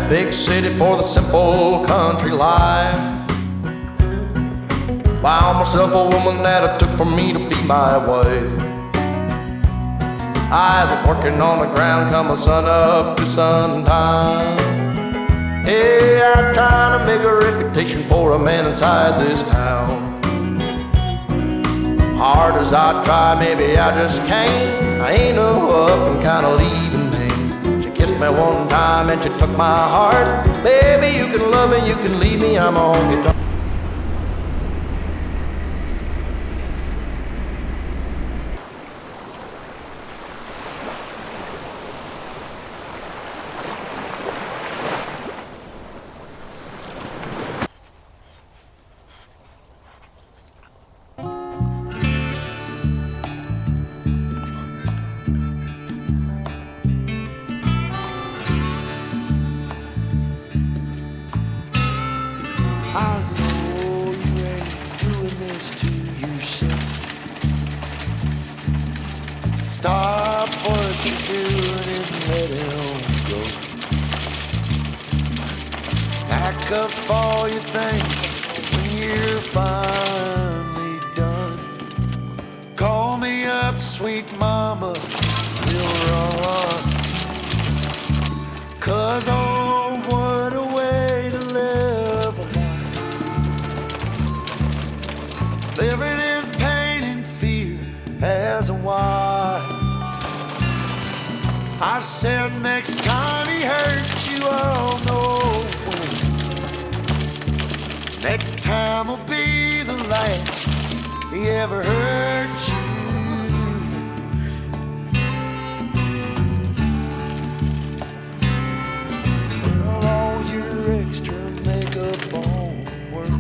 big city for the simple country life. Found myself a woman that it took for me to be my wife. I was working on the ground come sun up to sundown. Hey, I'm trying to make a reputation for a man inside this town. Hard as I try, maybe I just can't. I ain't no up and kinda leaving me. She kissed me one time and she took my heart. Baby, you can love me, you can leave me, I'm on guitar. I know you ain't doing this to yourself. Stop what you're doing and let it all go. Pack up all your things when you're finally done. Call me up, sweet mama, we'll run. 'Cause oh, what a way to live a life. Living in pain and fear as a wife. I said next time he hurts you, I'll know. Next time will be the last he ever hurt you. Well, all your extra makeup on work.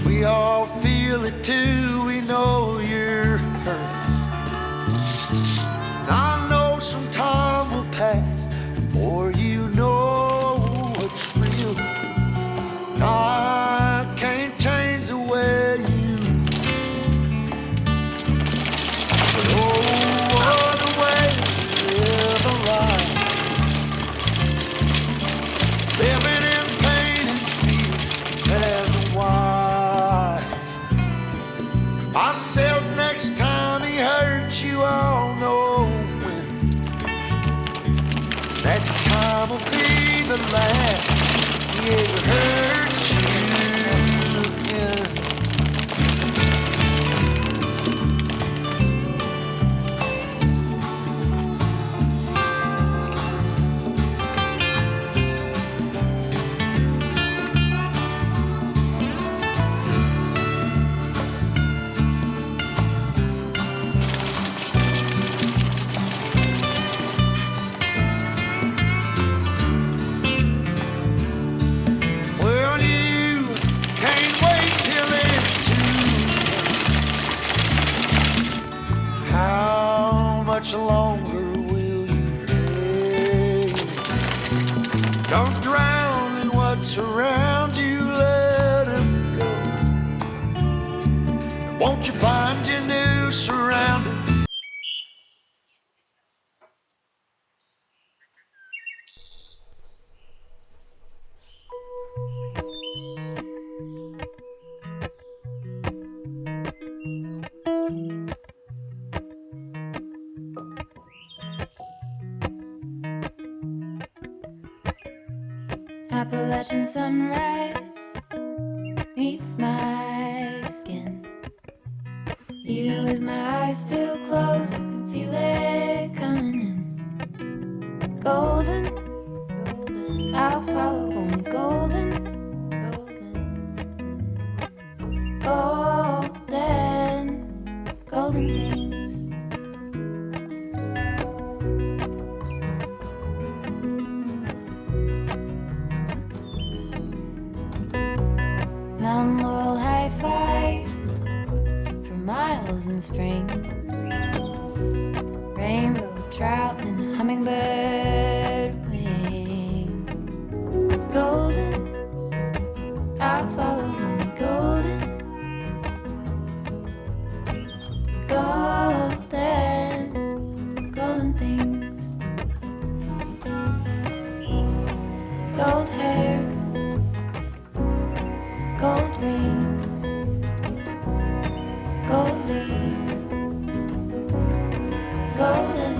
We all feel it too, we know you're hurt. I know some time will pass before you know what's real. I can't change the way you but oh, what a way to live a life. Living in pain and fear as a wife. I said next time he hurts you, I'll know when. That time will be the last he ever hurts you again. Well, you can't wait till it's too late. How much longer will you take? Don't drown in what's around you, let him go. And won't you find your new surroundings? Appalachian sunrise meets my skin. Even with my eyes still closed, I can feel it coming in. Golden, golden, I'll follow only golden, golden, golden, golden things. Mountain laurel high fives for miles in spring. Rainbow trout and a hummingbird wing. Golden, I'll follow only golden, golden, golden things. golden